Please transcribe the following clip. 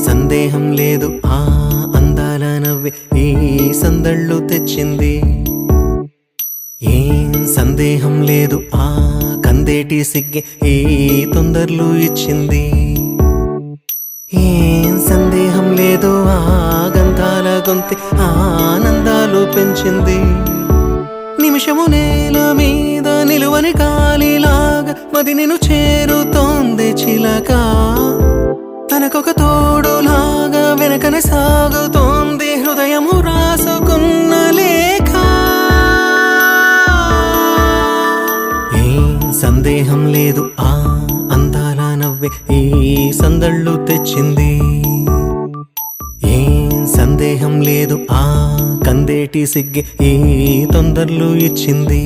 సందేహం లేదు ఆ అందాల నవ్వే ఈ సందళ్ళు తెచ్చింది. ఏం సందేహం లేదు ఆ కందేటి సిగ్గే ఈ తొందరలు ఇచ్చింది. ఏం సందేహం లేదు ఆ గంధాల గొంతె ఆనందాలు పెంచింది. నిమిషము నేల మీద నిలువని కాలిలాగా మది నిన్ను చేరుతోంది చిలక. తనకొక తోడులాగా వెనకనే సాగుతోంది హృదయము రాసుకున్న లేఖ. ఏం సందేహం లేదు ఆ అందాల నవ్వే ఈ సందళ్ళు తెచ్చింది. ఏం సందేహం లేదు ఆ కందేటి సిగ్గే ఈ తొందరలు ఇచ్చింది.